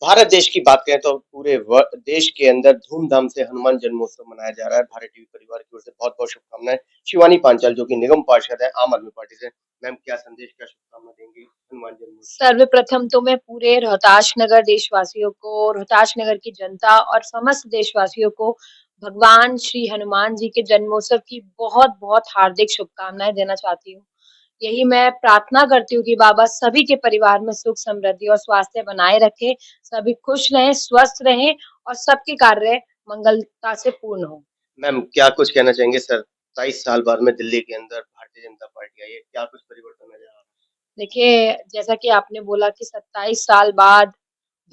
भारत देश की बात करें तो पूरे देश के अंदर धूमधाम से हनुमान जन्मोत्सव मनाया जा रहा है। भारत टीवी परिवार की ओर से बहुत-बहुत शुभकामनाएं। शिवानी पांचाल जो कि निगम पार्षद है आम आदमी पार्टी से, मैम क्या संदेश, क्या शुभकामना देंगी हनुमान जन्मोत्सव? सर्वप्रथम तो मैं पूरे रोहताश नगर देशवासियों को, रोहताश नगर की जनता और समस्त देशवासियों को भगवान श्री हनुमान जी के जन्मोत्सव की बहुत-बहुत हार्दिक शुभकामनाएँ देना चाहती हूँ। यही मैं प्रार्थना करती हूँ कि बाबा सभी के परिवार में सुख, समृद्धि और स्वास्थ्य बनाए रखें, सभी खुश रहें, स्वस्थ रहें और सबके कार्य मंगलता से पूर्ण हों। मैम क्या कुछ कहना चाहेंगे? 27 साल बाद में दिल्ली के अंदर भारतीय जनता पार्टी आई है, क्या कुछ परिवर्तन नजर आ रहा देखिए, जैसा कि आपने बोला कि 27 साल बाद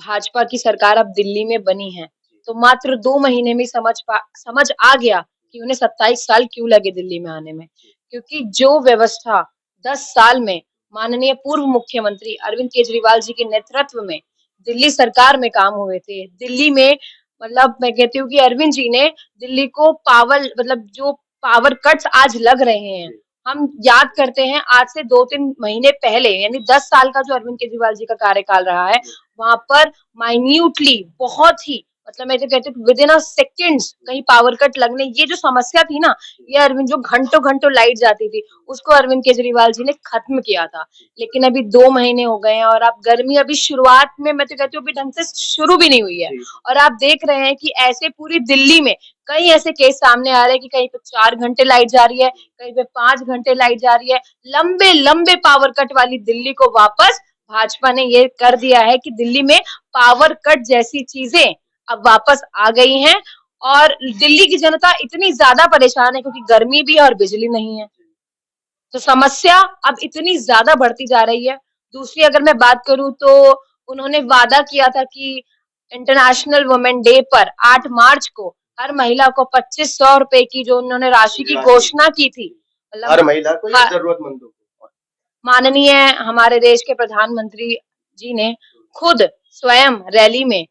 भाजपा की सरकार अब दिल्ली में बनी है, है? तो मात्र 2 महीने में समझ आ गया कि उन्हें 27 साल क्यों लगे दिल्ली में आने में। जी, क्योंकि जो व्यवस्था 10 साल में माननीय पूर्व मुख्यमंत्री अरविंद केजरीवाल जी के नेतृत्व में दिल्ली सरकार में काम हुए थे। दिल्ली में मतलब मैं कहती हूँ कि अरविंद जी ने दिल्ली को मतलब जो पावर कट्स आज लग रहे हैं, जी, हम याद करते हैं आज से 2-3 महीने पहले यानी 10 साल का जो अरविंद केजरीवाल जी का कार्यकाल रहा है, जी, वहाँ पर माइन्यूटली बहुत ही मतलब मैं तो कहती हूँ विदिन अ सेकंड्स जी, कहीं पावर कट लगने ये जो समस्या थी ना, जी, ये अरविंद जो घंटों-घंटों लाइट जाती थी, उसको अरविंद केजरीवाल जी ने खत्म किया था। जी, लेकिन अभी 2 महीने हो गए हैं और अब गर्मी अभी शुरुआत में मैं तो कहती हूँ अभी ढंग से शुरू भी नहीं हुई है। जी, और आप देख रहे हैं कि ऐसे पूरी दिल्ली में कई ऐसे केस सामने आ रहे हैं कि कहीं पे 4 घंटे लाइट जा रही है, कहीं पे 5 घंटे लाइट जा रही है। लंबे-लंबे पावर कट वाली दिल्ली को वापस भाजपा ने ये कर दिया है कि दिल्ली में पावर कट जैसी चीजें अब वापस आ गई हैं और दिल्ली की जनता इतनी ज्यादा परेशान है क्योंकि गर्मी भी है और बिजली नहीं है। तो समस्या अब इतनी ज्यादा बढ़ती जा रही है। दूसरी अगर मैं बात करूं तो उन्होंने वादा किया था कि इंटरनेशनल वुमेन डे पर 8 मार्च को हर महिला को 2500 रुपए की जो उन्होंने राशि की राशि घोषणा की थी हर मतलब महिला को या ह- जरूरतमंदों को? माननीय हमारे देश के प्रधानमंत्री जी ने खुद स्वयं रैली में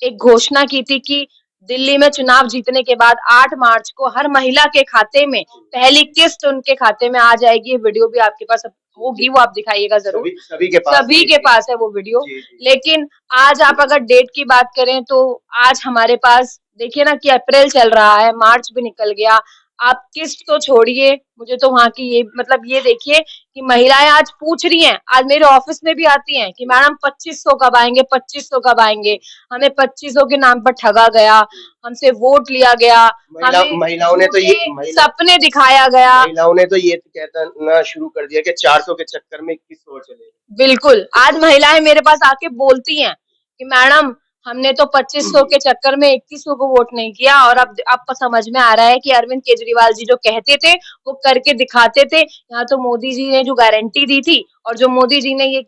एक घोषणा की थी कि दिल्ली में चुनाव जीतने के बाद 8 मार्च को हर महिला के खाते में पहली किस्त उनके खाते में आ जाएगी। ये वीडियो भी आपके पास जी, होगी, जी, वो आप दिखाइएगा ज़रूर। सभी सभी के पास है सभी ये के चीज़। पास है वो वीडियो। जी, जी, लेकिन आज आप अगर डेट की बात करें तो आज हमारे पास देखिए ना कि अप्रैल चल रहा है, मार्च भी निकल गया। आप किस्त तो छोड़िए, मुझे तो वहाँ की ये मतलब ये देखिए कि महिलाएं आज पूछ रही हैं, आज मेरे ऑफिस में भी आती हैं कि मैडम 2500 कब आएंगे, 2500 कब आएंगे, हमें 2500 के नाम पर ठगा गया, जी। हमसे वोट लिया गया, हमें महिलाओं ने तो ये झूठे सपने दिखाया गया। महिलाओं ने तो ये कहना शुरू कर दिया कि 400 के चक्कर में 2100 और चले बिल्कुल, आज महिलाएं मेरे पास आके बोलती हैं कि मैडम हमने तो 2500 के चक्कर में 2100 को वोट नहीं किया और अब समझ में आ रहा है कि अरविंद केजरीवाल जी जो कहते थे वो करके दिखाते थे। यहाँ तो मोदी जी ने जो गारंटी दी थी और जो मोदी जी ने ये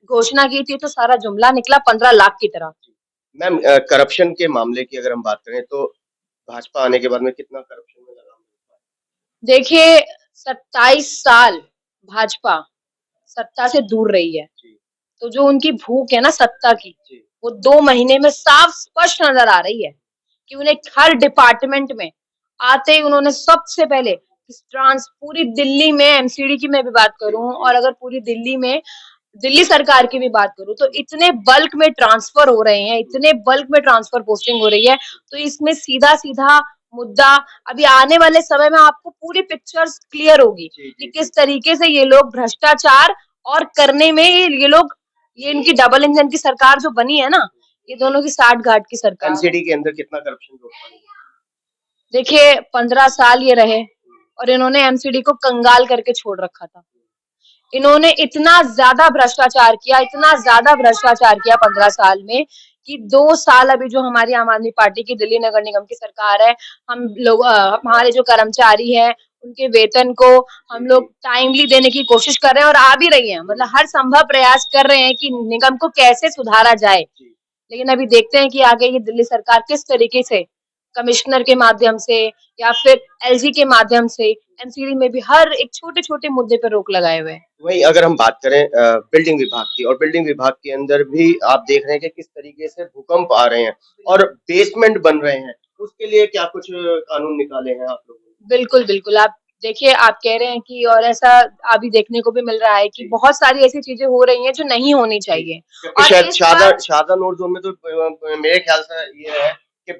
घोषणा की थी तो सारा जुमला निकला 15 लाख की तरह। मैम करप्शन के मामले की अगर हम बात करें तो भाजपा आने के बाद में कितना करप्शन में लगाम मिल देखिए 27 साल भाजपा सत्ता से दूर रही है। जी, तो जो उनकी भूख है ना सत्ता की, जी, वो 2 महीने में साफ स्पष्ट नज़र आ रही है कि उन्हें हर डिपार्टमेंट में आते ही उन्होंने सबसे पहले इस ट्रांस पूरी दिल्ली में एमसीडी की मैं भी बात जी, करूँ जी, और अगर पूरी दिल्ली में दिल्ली सरकार की भी बात करूँ तो इतने बल्क में ट्रांसफर हो रहे हैं, इतने बल्क में ट्रांसफर पोस्टिंग हो रही है, तो इसमें सीधा-सीधा मुद्दा अभी आने वाले समय में आपको पूरी पिक्चर्स क्लियर होगी जी, कि जी, किस तरीके से ये लोग भ्रष्टाचार और करने में ये लोग ये इनकी डबल इंजन की सरकार जो बनी है ना, ये दोनों की साठ-गांठ की सरकार है। एमसीडी के अंदर कितना करप्शन रोक पाएंगे? देखिए 15 साल ये रहे और इन्होंने एमसीडी को कंगाल करके छोड़ रखा था। इन्होंने इतना ज़्यादा भ्रष्टाचार किया 15 साल में कि 2 साल अभी जो हमारी आम आदमी पार्टी की दिल्ली नगर निगम की सरकार है, हमारे जो कर्मचारी हैं, उनके वेतन को जी, हम जी, लोग टाइमली देने की कोशिश कर रहे हैं और आ भी रही हैं। जी, मतलब हर संभव प्रयास कर रहे हैं कि निगम को कैसे सुधारा जाए। जी, लेकिन अभी देखते हैं कि आगे ये दिल्ली सरकार किस तरीके से कमिश्नर के माध्यम से या फिर एलजी के माध्यम से एमसीडी में भी हर एक छोटे-छोटे मुद्दे पर रोक लगाए हुए हैं। वहीं अगर हम बात करें बिल्डिंग विभाग की, और बिल्डिंग विभाग के अंदर भी आप देख रहे हैं कि किस तरीके से भूकंप आ रहे हैं और बेसमेंट बन रहे हैं, उसके लिए क्या कुछ कानून निकाले हैं आप लोगों ने? बिल्कुल, बिल्कुल। आप देखिए, आप कह रहे हैं कि और ऐसा अभी देखने को भी मिल रहा है कि जी। बहुत सारी ऐसी चीजें हो रही हैं जो नहीं होनी जी, चाहिए। क्योंकि और शायद इस बार शारदा नोट जोन में तो मेरे ख्याल से ये है कि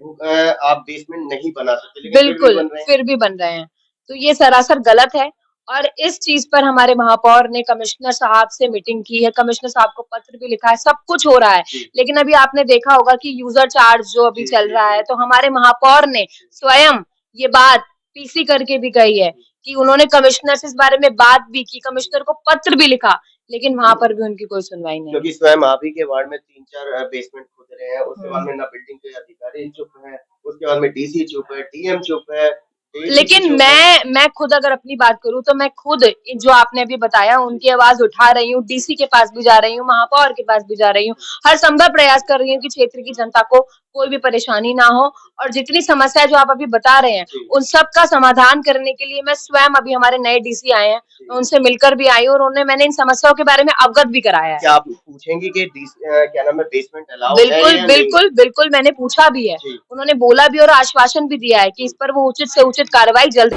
आप बेसमेंट नहीं बना सकते, लेकिन फिर भी बिल्कुल, बन रहे हैं। फिर भी बन रहे हैं। तो ये सरासर गलत है और इस चीज़ पर हमारे महापौर ने कमिश्नर साहब से मीटिंग की है, कमिश्नर साहब को पत्र भी लिखा है, सब कुछ हो रहा है। जी, लेकिन अभी आपने देखा होगा कि यूज़र चार्ज जो अभी जी, चल जी, रहा है, जी। तो हमारे महापौर ने स्वयं ये बात पीसी करके भी कही है कि उन्होंने कमिश्नर से इस बारे में बात भी की, कमिश्नर को पत्र भी लिखा, लेकिन वहाँ पर भी उनकी कोई सुनवाई नहीं क्योंकि हुई। स्वयं आप ही के वार्ड में 3-4 बेसमेंट खुद रहे हैं, उसके बाद हुँ। में ना बिल्डिंग के अधिकारी चुप हैं, उसके बाद में डीसी चुप है, डीएम चुप है, एडीसी लेकिन चुप है। मैं खुद अगर अपनी बात करूँ तो मैं खुद जो आपने अभी बताया उनकी आवाज़ उठा रही हूँ, डीसी के पास भी जा रही हूँ, महापौर के पास भी जा रही हूँ। हर संभव प्रयास कर रही हूँ कि क्षेत्र की जनता को कोई भी परेशानी ना हो और जितनी समस्या जो आप अभी बता रहे हैं, जी, उन सब का समाधान करने के लिए मैं स्वयं अभी हमारे नए डीसी आए हैं, जी। मैं उनसे मिलकर भी आई हूँ और उन्हें मैंने इन समस्याओं के बारे में अवगत भी कराया है। क्या आप पूछेंगे कि क्या नाम है बेसमेंट अलाउ है बिल्कुल, या नहीं है? बिल्कुल, बिल्कुल मैंने पूछा भी है। जी। उन्होंने बोला भी और आश्वासन भी दिया है कि इस पर वो उचित से उचित कार्रवाई जल्द